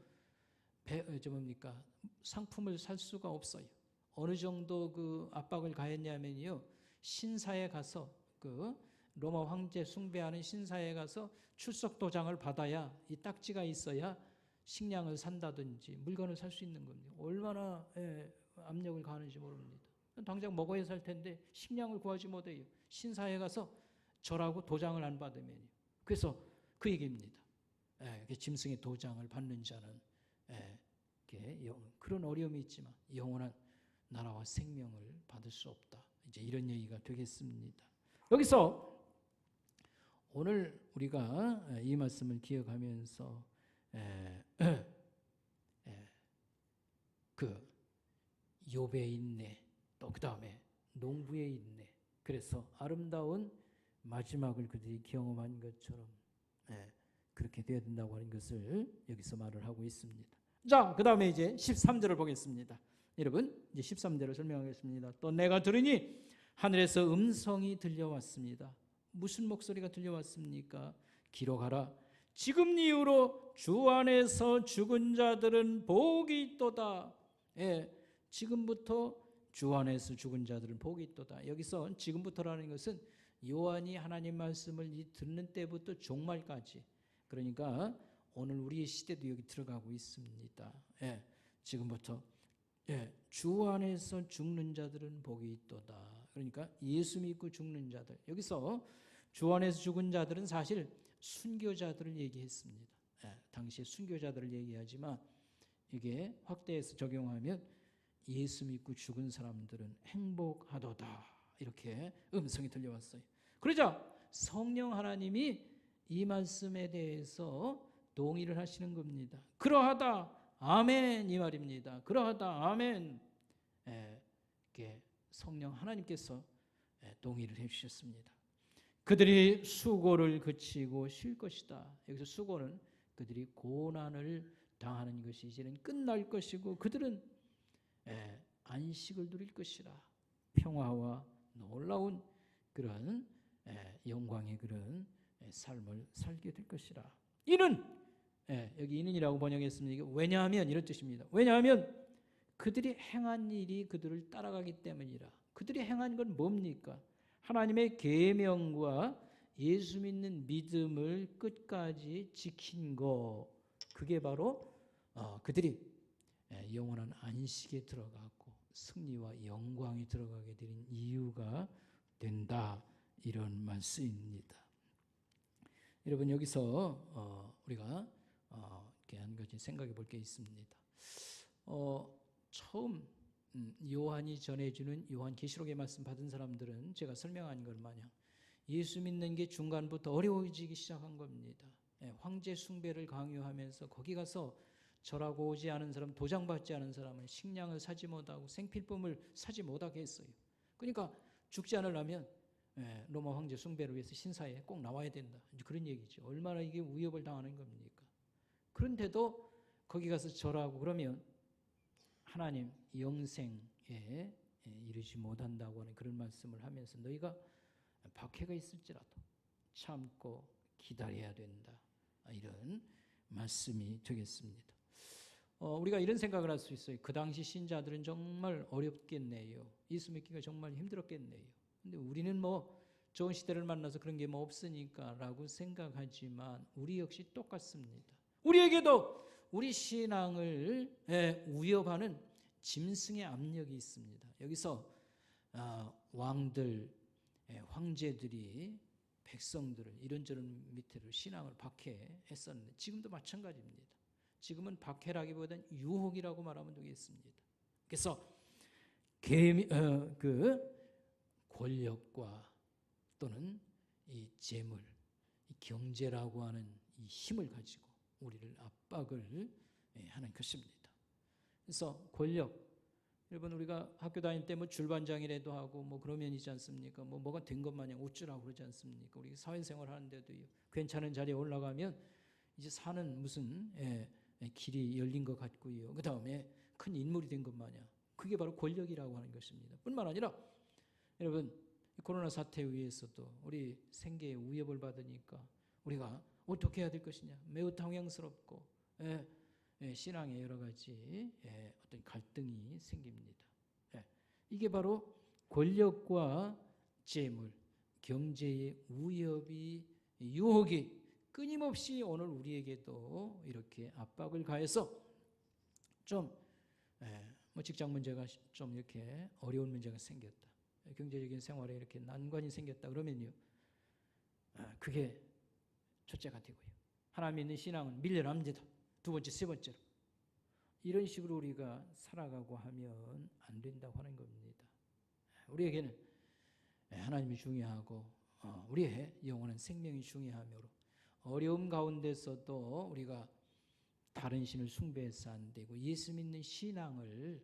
상품을 살 수가 없어요. 어느 정도 그 압박을 가했냐면요, 신사에 가서 그 로마 황제 숭배하는 신사에 가서 출석 도장을 받아야, 이 딱지가 있어야 식량을 산다든지 물건을 살 수 있는 겁니다. 얼마나 압력을 가하는지 모릅니다. 당장 먹어야 살 텐데 식량을 구하지 못해요. 신사에 가서 절하고 도장을 안 받으면요. 그래서 그 얘기입니다. 짐승의 도장을 받는 자는 그런 어려움이 있지만 영원한 나라와 생명을 받을 수 없다. 이제 이런 얘기가 되겠습니다. 여기서 오늘 우리가 이 말씀을 기억하면서 그 욥의 인내, 또 그 다음에 농부의 인내, 그래서 아름다운 마지막을 그들이 경험한 것처럼 그렇게 되어야 된다고 하는 것을 여기서 말을 하고 있습니다. 자, 그 다음에 이제 13절을 보겠습니다. 여러분, 이제 13절을 설명하겠습니다. 또 내가 들으니 하늘에서 음성이 들려왔습니다. 무슨 목소리가 들려왔습니까? 기록하라. 지금 이후로 주 안에서 죽은 자들은 복이 있도다. 지금부터 주 안에서 죽은 자들은 복이 있도다. 여기서 지금부터라는 것은 요한이 하나님 말씀을 듣는 때부터 종말까지, 그러니까 오늘 우리의 시대도 여기 들어가고 있습니다. 지금부터 주 안에서 죽는 자들은 복이 있도다. 그러니까 예수 믿고 죽는 자들, 여기서 주 안에서 죽은 자들은 사실 순교자들을 얘기했습니다. 당시에 순교자들을 얘기하지만 이게 확대해서 적용하면 예수 믿고 죽은 사람들은 행복하도다, 이렇게 음성이 들려왔어요. 그러자 성령 하나님이 이 말씀에 대해서 동의를 하시는 겁니다. 그러하다, 아멘, 이 말입니다. 그러하다, 아멘. 성령 하나님께서 동의를 해주셨습니다. 그들이 수고를 그치고 쉴 것이다. 여기서 수고는 그들이 고난을 당하는 것이 이제는 끝날 것이고 그들은 안식을 누릴 것이라. 평화와 놀라운 그런 영광의 그런 삶을 살게 될 것이라. 이는, 여기 이는이라고 번역했습니다. 왜냐하면 이런 뜻입니다. 왜냐하면 그들이 행한 일이 그들을 따라가기 때문이라. 그들이 행한 건 뭡니까? 하나님의 계명과 예수 믿는 믿음을 끝까지 지킨 거, 그게 바로 그들이 영원한 안식에 들어가고 승리와 영광이 들어가게 된 이유가 된다, 이런 말씀입니다. 여러분, 여기서 우리가 이렇게 한 가지 생각해 볼 게 있습니다. 처음 요한이 전해주는 요한계시록의 말씀 받은 사람들은 제가 설명한 것 마냥 예수 믿는 게 중간부터 어려워지기 시작한 겁니다. 황제 숭배를 강요하면서 거기 가서 절하고 오지 않은 사람, 도장받지 않은 사람은 식량을 사지 못하고 생필품을 사지 못하게 했어요. 그러니까 죽지 않으려면 로마 황제 숭배를 위해서 신사에 꼭 나와야 된다, 그런 얘기죠. 얼마나 이게 위협을 당하는 겁니까? 그런데도 거기 가서 절하고 그러면 하나님 영생에 이르지 못한다고 하는 그런 말씀을 하면서 너희가 박해가 있을지라도 참고 기다려야 된다, 이런 말씀이 되겠습니다. 우리가 이런 생각을 할 수 있어요. 그 당시 신자들은 정말 어렵겠네요. 예수 믿기가 정말 힘들었겠네요. 근데 우리는 뭐 좋은 시대를 만나서 그런 게 뭐 없으니까 라고 생각하지만 우리 역시 똑같습니다. 우리에게도 우리 신앙을 위협하는 짐승의 압력이 있습니다. 여기서 왕들, 황제들이 백성들을 이런저런 밑으로 신앙을 박해했었는데 지금도 마찬가지입니다. 지금은 박해라기보다는 유혹이라고 말하면 되겠습니다. 그래서 권력과 또는 이 재물, 이 경제라고 하는 이 힘을 가지고 우리를 압박을 하는 것입니다. 그래서 권력, 여러분 우리가 학교 다닐 때 뭐 줄반장이라도 하고 뭐 그러면 있지 않습니까? 뭐가 된 것 마냥 우쭐하고 그러지 않습니까? 우리 사회생활 하는데도요. 괜찮은 자리에 올라가면 이제 사는 무슨 길이 열린 것 같고요. 그 다음에 큰 인물이 된 것 마냥, 그게 바로 권력이라고 하는 것입니다. 뿐만 아니라 여러분 코로나 사태에 의해서도 우리 생계에 위협을 받으니까 우리가 어떻게 해야 될 것이냐, 매우 당황스럽고 신앙에 여러 가지 어떤 갈등이 생깁니다. 이게 바로 권력과 재물, 경제의 위협이, 유혹이 끊임없이 오늘 우리에게도 이렇게 압박을 가해서 좀 직장 문제가 좀 이렇게 어려운 문제가 생겼다, 경제적인 생활에 이렇게 난관이 생겼다 그러면요, 그게 첫째가 되고요. 하나님 믿는 신앙은 밀려납니다. 두 번째, 세 번째로. 이런 식으로 우리가 살아가고 하면 안 된다고 하는 겁니다. 우리에게는 하나님이 중요하고 우리의 영혼은 생명이 중요하므로 어려움 가운데서도 우리가 다른 신을 숭배해서 안 되고 예수 믿는 신앙을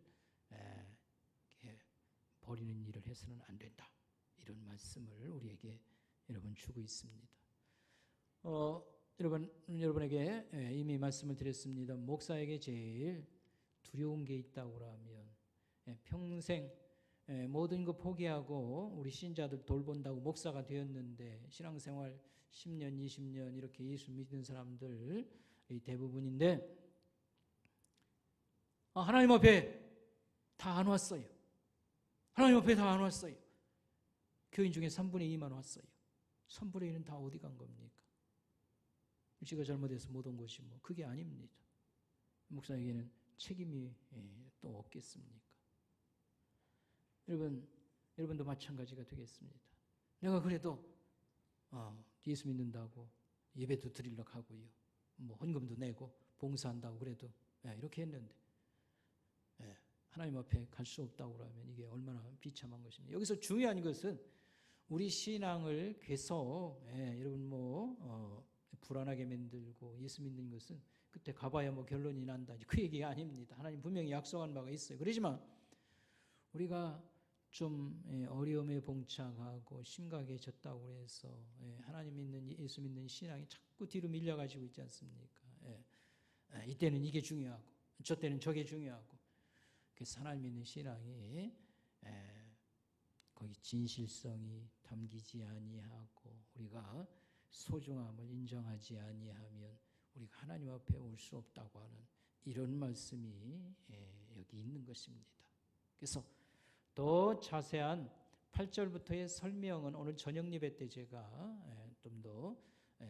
버리는 일을 해서는 안 된다, 이런 말씀을 우리에게 여러분 주고 있습니다. 여러분에게 이미 말씀을 드렸습니다. 목사에게 제일 두려운 게 있다고 하면 평생 모든 거 포기하고 우리 신자들 돌본다고 목사가 되었는데 신앙생활 10년, 20년 이렇게 예수 믿는 사람들 대부분인데 하나님 앞에 다 안 왔어요. 하나님 앞에 다 안 왔어요. 교인 중에 3분의 2만 왔어요. 3분의 1은 다 어디 간 겁니까? 제가 잘못해서 못 온 것이 뭐 그게 아닙니다. 목사에게는 책임이 또 없겠습니까? 여러분도 마찬가지가 되겠습니다. 내가 그래도 예수 믿는다고 예배도 드리러 가고요, 뭐 헌금도 내고 봉사한다고 그래도 이렇게 했는데 하나님 앞에 갈 수 없다고 그러면 이게 얼마나 비참한 것입니까? 여기서 중요한 것은 우리 신앙을 계속 여러분 불안하게 만들고 예수 믿는 것은 그때 가봐야 뭐 결론이 난다, 그 얘기가 아닙니다. 하나님 분명히 약속한 바가 있어요. 그렇지만 우리가 좀 어려움에 봉착하고 심각해졌다고 해서 하나님 믿는, 예수 믿는 신앙이 자꾸 뒤로 밀려가지고 있지 않습니까? 이때는 이게 중요하고 저 때는 저게 중요하고, 그래서 하나님 믿는 신앙이 거기 진실성이 담기지 아니하고 우리가 소중함을 인정하지 아니하면 우리가 하나님 앞에 올 수 없다고 하는 이런 말씀이 여기 있는 것입니다. 그래서 더 자세한 8절부터의 설명은 오늘 저녁 예배 때 제가 좀 더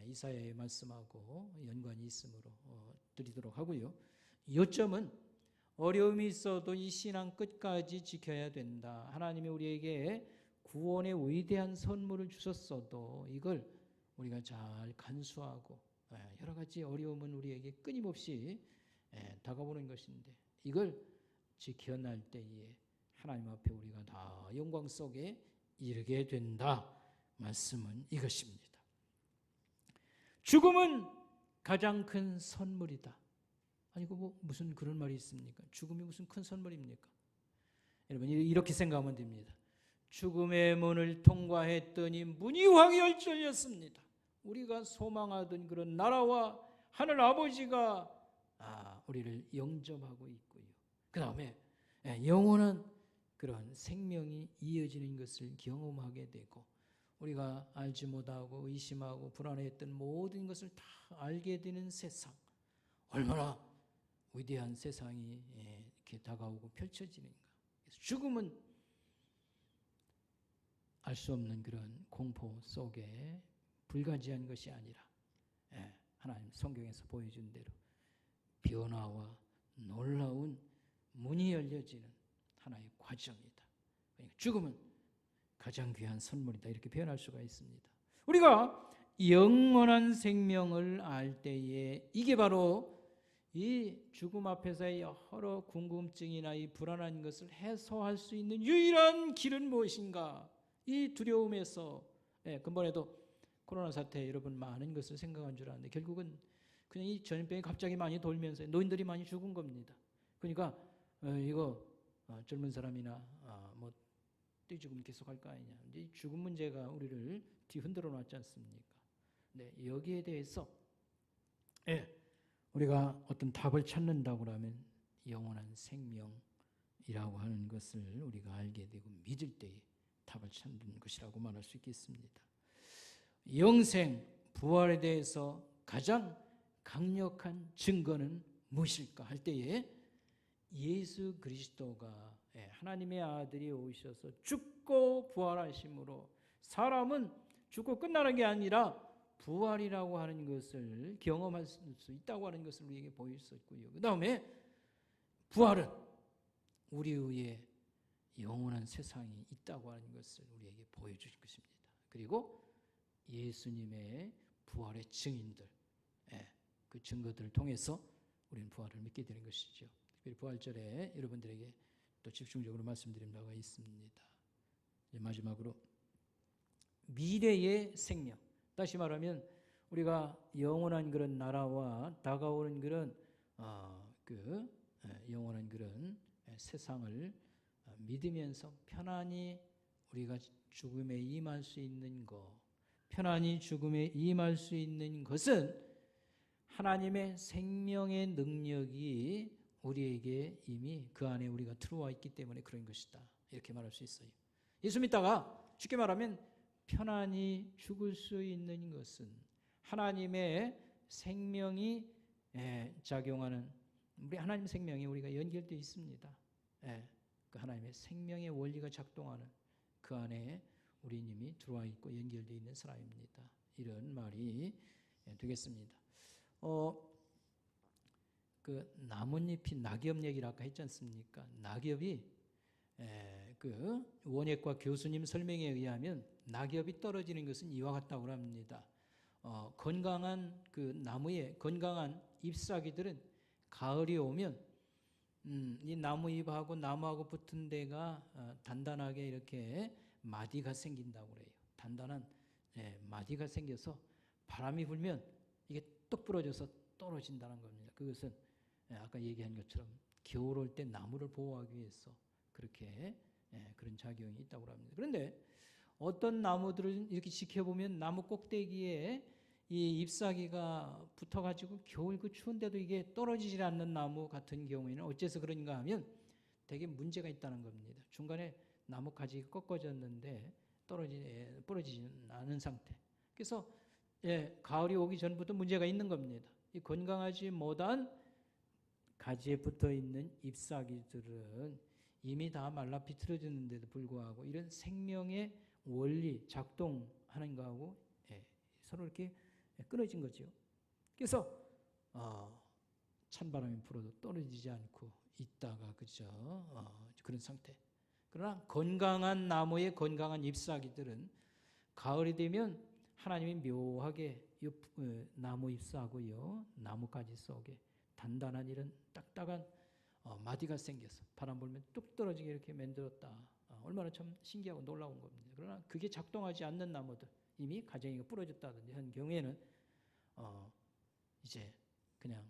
이사야의 말씀하고 연관이 있으므로 드리도록 하고요. 요점은 어려움이 있어도 이 신앙 끝까지 지켜야 된다. 하나님이 우리에게 구원의 위대한 선물을 주셨어도 이걸 우리가 잘 간수하고, 여러 가지 어려움은 우리에게 끊임없이 다가오는 것인데 이걸 지켜낼 때에 하나님 앞에 우리가 다 영광 속에 이르게 된다. 말씀은 이것입니다. 죽음은 가장 큰 선물이다. 아니고 무슨 그런 말이 있습니까? 죽음이 무슨 큰 선물입니까? 여러분 이렇게 생각하면 됩니다. 죽음의 문을 통과했더니 문이 확 열렸습니다. 우리가 소망하던 그런 나라와 하늘 아버지가 우리를 영접하고 있고요. 그 다음에 영원한 그런 생명이 이어지는 것을 경험하게 되고 우리가 알지 못하고 의심하고 불안했던 모든 것을 다 알게 되는 세상, 얼마나 위대한 세상이 이렇게 다가오고 펼쳐지는가. 죽음은 알 수 없는 그런 공포 속에 불가지한 것이 아니라 하나님 성경에서 보여준 대로 변화와 놀라운 문이 열려지는 하나의 과정이다. 그러니까 죽음은 가장 귀한 선물이다. 이렇게 표현할 수가 있습니다. 우리가 영원한 생명을 알 때에 이게 바로 이 죽음 앞에서의 여러 궁금증이나 이 불안한 것을 해소할 수 있는 유일한 길은 무엇인가? 이 두려움에서 근본에도 코로나 사태 여러분 많은 것을 생각한 줄 알았는데 결국은 그냥 이 전염병이 갑자기 많이 돌면서 노인들이 많이 죽은 겁니다. 그러니까 이거 젊은 사람이나 뭐 떼죽음 계속 할 거 아니냐. 이 죽음 문제가 우리를 뒤흔들어 놨지 않습니까? 네, 여기에 대해서 우리가 어떤 답을 찾는다고 하면 영원한 생명이라고 하는 것을 우리가 알게 되고 믿을 때에 답을 찾는 것이라고 말할 수 있겠습니다. 영생, 부활에 대해서 가장 강력한 증거는 무엇일까 할 때에 예수 그리스도가 하나님의 아들이 오셔서 죽고 부활하심으로 사람은 죽고 끝나는 게 아니라 부활이라고 하는 것을 경험할 수 있다고 하는 것을 우리에게 보였었고요. 그 다음에 부활은 우리의 영원한 세상이 있다고 하는 것을 우리에게 보여주실 것입니다. 그리고 예수님의 부활의 증인들, 그 증거들을 통해서 우리는 부활을 믿게 되는 것이죠. 특별히 부활절에 여러분들에게 또 집중적으로 말씀드린 바가 있습니다. 이제 마지막으로 미래의 생명. 다시 말하면 우리가 영원한 그런 나라와 다가오는 그런 영원한 그런 세상을 믿으면서 편안히 우리가 죽음에 임할 수 있는 것, 편안히 죽음에 임할 수 있는 것은 하나님의 생명의 능력이 우리에게 이미 그 안에 우리가 들어와 있기 때문에 그런 것이다. 이렇게 말할 수 있어요. 예수 믿다가 쉽게 말하면 편안히 죽을 수 있는 것은 하나님의 생명이 작용하는 우리 하나님 생명이 우리가 연결되어 있습니다. 그 하나님의 생명의 원리가 작동하는 그 안에 우리 님이 들어와 있고 연결되어 있는 사람입니다. 이런 말이 되겠습니다. 그 나뭇잎이 낙엽 얘기를 아까 했지 않습니까? 낙엽이 그 원예과 교수님 설명에 의하면 낙엽이 떨어지는 것은 이와 같다고 합니다. 건강한 그 나무의 건강한 잎사귀들은 가을이 오면 이 나무잎하고 나무하고 붙은 데가 단단하게 이렇게 마디가 생긴다고 그래요. 단단한 마디가 생겨서 바람이 불면 이게 똑 부러져서 떨어진다는 겁니다. 그것은 아까 얘기한 것처럼 겨울 올 때 나무를 보호하기 위해서 그렇게 그런 작용이 있다고 합니다. 그런데 어떤 나무들을 이렇게 지켜보면 나무 꼭대기에 이 잎사귀가 붙어가지고 겨울 그 추운데도 이게 떨어지질 않는 나무 같은 경우에는 어째서 그런가 하면 되게 문제가 있다는 겁니다. 중간에 나무 가지가 꺾어졌는데 부러지지는 않은 상태. 그래서 가을이 오기 전부터 문제가 있는 겁니다. 이 건강하지 못한 가지에 붙어있는 잎사귀들은 이미 다 말라 비틀어졌는데도 불구하고 이런 생명의 원리 작동하는 거하고 서로 이렇게 끊어진 거죠. 그래서 찬바람이 불어도 떨어지지 않고 있다가 그런 상태. 그러나 건강한 나무의 건강한 잎사귀들은 가을이 되면 하나님이 묘하게 나무 잎사하고요 나무가지 속에 단단한 이런 딱딱한 마디가 생겨서 바람 불면 뚝 떨어지게 이렇게 만들었다. 얼마나 참 신기하고 놀라운 겁니다. 그러나 그게 작동하지 않는 나무들 이미 가정이가 부러졌다든지 한 경우에는 이제 그냥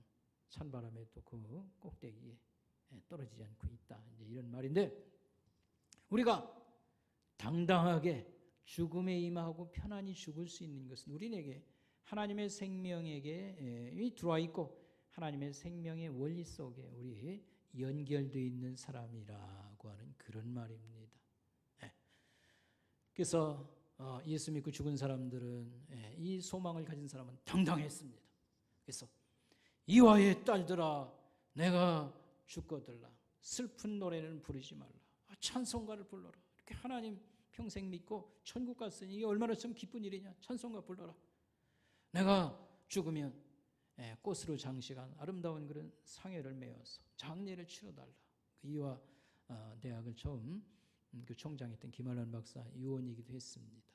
찬바람에도 그 꼭대기에 떨어지지 않고 있다. 이제 이런 말인데 우리가 당당하게 죽음에 임하고 편안히 죽을 수 있는 것은 우리에게 하나님의 생명에게 들어와 있고 하나님의 생명의 원리 속에 우리 연결되어 있는 사람이라고 하는 그 그런 말입니다. 그래서 예수 믿고 죽은 사람들은 이 소망을 가진 사람은 당당했습니다. 그래서 이와의 딸들아 내가 죽거들라 슬픈 노래는 부르지 말라 찬송가를 불러라. 이렇게 하나님 평생 믿고 천국 갔으니 이게 얼마나 참 기쁜 일이냐. 찬송가 불러라. 내가 죽으면 꽃으로 장식한 아름다운 그런 상회를 메어서 장례를 치러달라. 이화 대학을 처음 그 총장했던 김한란 박사 유언이기도 했습니다.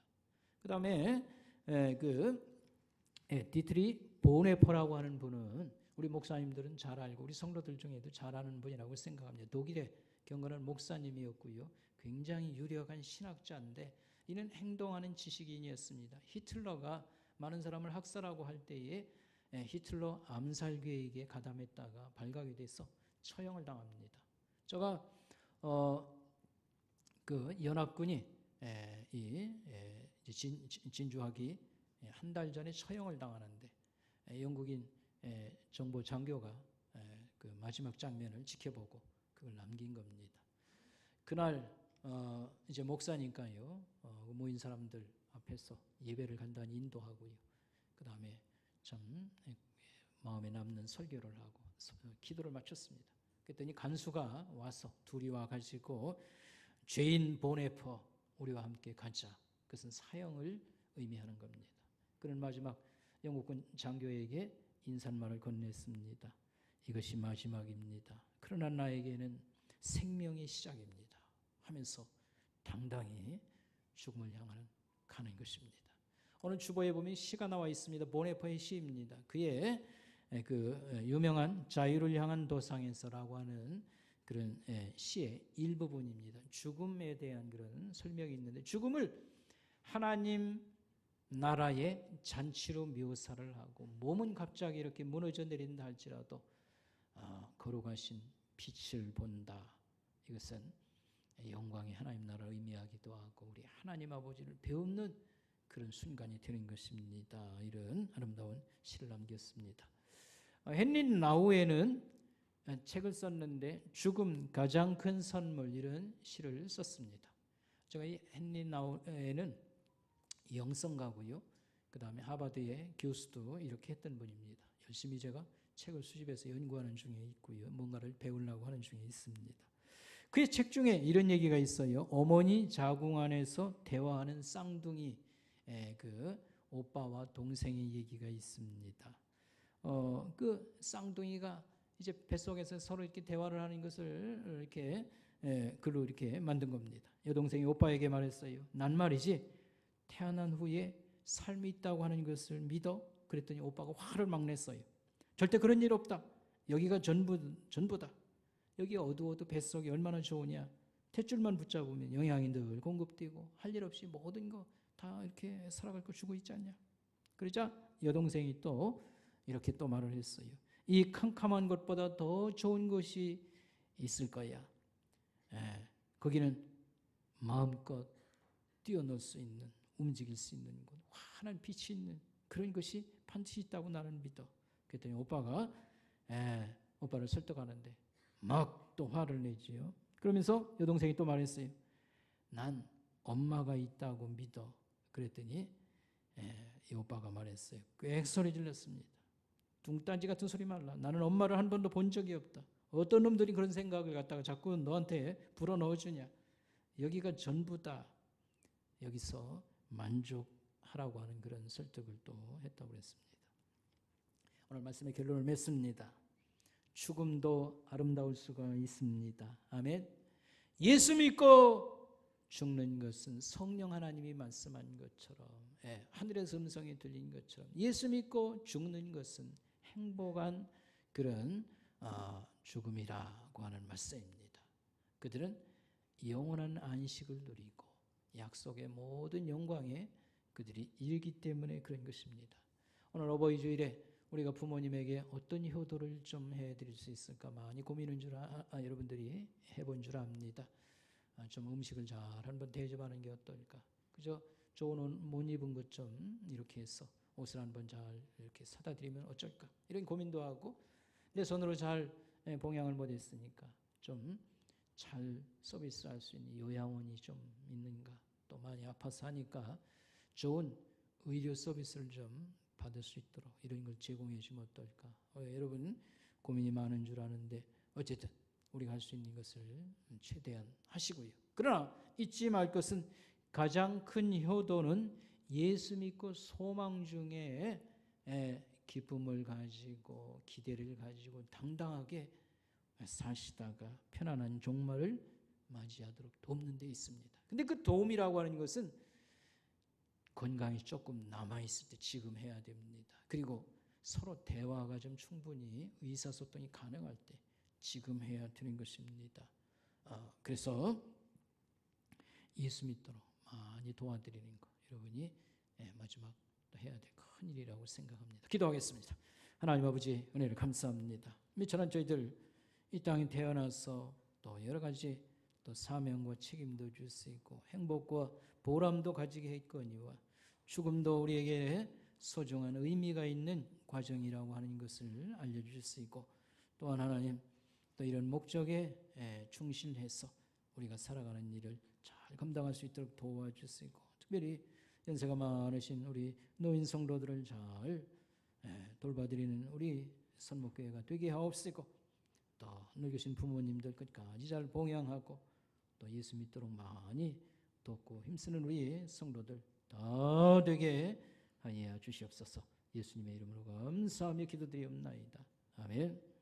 그 다음에 디트리 보네퍼라고 하는 분은 우리 목사님들은 잘 알고 우리 성도들 중에도 잘 아는 분이라고 생각합니다. 독일의 경건한 목사님이었고요. 굉장히 유력한 신학자인데 이는 행동하는 지식인이었습니다. 히틀러가 많은 사람을 학살하고 할 때에 히틀러 암살 계획에 가담했다가 발각이 돼서 처형을 당합니다. 제가 그 연합군이 진주하기 한 달 전에 처형을 당하는데 영국인 정보 장교가 그 마지막 장면을 지켜보고 그걸 남긴 겁니다. 그날 이제 목사니까요 모인 사람들 앞에서 예배를 간단히 인도하고요. 그 다음에 참 마음에 남는 설교를 하고 기도를 마쳤습니다. 그랬더니 간수가 와서 둘이 와가지고 죄인 보네퍼 우리와 함께 가자. 그것은 사형을 의미하는 겁니다. 그는 마지막 영국군 장교에게 인사말을 건넸습니다. 이것이 마지막입니다. 그러나 나에게는 생명의 시작입니다. 하면서 당당히 죽음을 향하는 가는 것입니다. 오늘 주보에 보면 시가 나와 있습니다. 보네퍼의 시입니다. 그의 그 유명한 자유를 향한 도상에서라고 하는 그런 시의 일부분입니다. 죽음에 대한 그런 설명이 있는데 죽음을 하나님 나라의 잔치로 묘사를 하고 몸은 갑자기 이렇게 무너져 내린다 할지라도 거룩하신 빛을 본다. 이것은 영광의 하나님 나라를 의미하기도 하고 우리 하나님 아버지를 배우는 그런 순간이 되는 것입니다. 이런 아름다운 시를 남겼습니다. 헨리 나우에는 책을 썼는데 죽음 가장 큰 선물 이런 시를 썼습니다. 제가 이 헨리 나우에는 영성가고요. 그 다음에 하버드의 교수도 이렇게 했던 분입니다. 열심히 제가 책을 수집해서 연구하는 중에 있고요. 뭔가를 배우려고 하는 중에 있습니다. 그의 책 중에 이런 얘기가 있어요. 어머니 자궁 안에서 대화하는 쌍둥이 그 오빠와 동생의 얘기가 있습니다. 그 쌍둥이가 이제 뱃속에서 서로 이렇게 대화를 하는 것을 이렇게 글로 이렇게 만든 겁니다. 여동생이 오빠에게 말했어요. 난 말이지 태어난 후에 삶이 있다고 하는 것을 믿어? 그랬더니 오빠가 화를 막 냈어요. 절대 그런 일 없다. 여기가 전부다. 여기 어두워도 뱃속이 얼마나 좋으냐. 탯줄만 붙잡으면 영양이 늘 공급되고 할 일 없이 모든 거 다 이렇게 살아갈 거 주고 있지 않냐. 그러자 여동생이 또 이렇게 또 말을 했어요. 이 캄캄한 것보다 더 좋은 것이 있을 거야. 거기는 마음껏 뛰어놀 수 있는 움직일 수 있는 곳, 환한 빛이 있는 그런 것이 반드시 있다고 나는 믿어. 그랬더니 오빠가 오빠를 설득하는데 막 또 화를 내지요. 그러면서 여동생이 또 말했어요. 난 엄마가 있다고 믿어. 그랬더니 이 오빠가 말했어요. 꽤 소리 질렀습니다. 뚱딴지 같은 소리 말라. 나는 엄마를 한 번도 본 적이 없다. 어떤 놈들이 그런 생각을 갖다가 자꾸 너한테 불어넣어주냐. 여기가 전부다. 여기서 만족하라고 하는 그런 설득을 또 했다고 그랬습니다. 오늘 말씀의 결론을 맺습니다. 죽음도 아름다울 수가 있습니다. 아멘. 예수 믿고 죽는 것은 성령 하나님이 말씀한 것처럼 하늘에서 음성이 들린 것처럼 예수 믿고 죽는 것은 행복한 그런 죽음이라고 하는 말씀입니다. 그들은 영원한 안식을 누리고 약속의 모든 영광에 그들이 이르기 때문에 그런 것입니다. 오늘 어버이 주일에 우리가 부모님에게 어떤 효도를 좀 해드릴 수 있을까 많이 고민은 여러분들이 해본 줄 압니다. 좀 음식을 잘 한번 대접하는 게 어떨까. 그저 좋은 옷 못 입은 것 좀 이렇게 해서 옷을 한번 잘 이렇게 사다 드리면 어쩔까. 이런 고민도 하고 내 손으로 잘 봉양을 못 했으니까 좀 잘 서비스할 수 있는 요양원이 좀 있는가, 또 많이 아파서 하니까 좋은 의료 서비스를 좀 받을 수 있도록 이런 걸 제공해 주면 어떨까. 여러분 고민이 많은 줄 아는데 어쨌든 우리가 할 수 있는 것을 최대한 하시고요. 그러나 잊지 말 것은 가장 큰 효도는 예수 믿고 소망 중에 기쁨을 가지고 기대를 가지고 당당하게 사시다가 편안한 종말을 맞이하도록 돕는 데 있습니다. 근데 그 도움이라고 하는 것은 건강이 조금 남아있을 때 지금 해야 됩니다. 그리고 서로 대화가 좀 충분히 의사소통이 가능할 때 지금 해야 되는 것입니다. 그래서 예수 믿도록 많이 도와드리는 것, 여러분이 마지막 또 해야 될 큰 일이라고 생각합니다. 기도하겠습니다. 하나님 아버지 은혜를 감사합니다. 미천한 저희들 이 땅에 태어나서 또 여러 가지 또 사명과 책임도 줄 수 있고 행복과 보람도 가지게 했거니와 죽음도 우리에게 소중한 의미가 있는 과정이라고 하는 것을 알려줄 수 있고, 또한 하나님 또 이런 목적에 충실해서 우리가 살아가는 일을 잘 감당할 수 있도록 도와줄 수 있고, 특별히 연세가 많으신 우리 노인 성도들을 잘 돌봐드리는 우리 선목교회가 되게 하옵시고, 또 늙으신 부모님들 끝까지 잘 봉양하고 또 예수 믿도록 많이 돕고 힘쓰는 우리 성도들 다 되게 하여 주시옵소서. 예수님의 이름으로 감사하며 기도드리옵나이다. 아멘.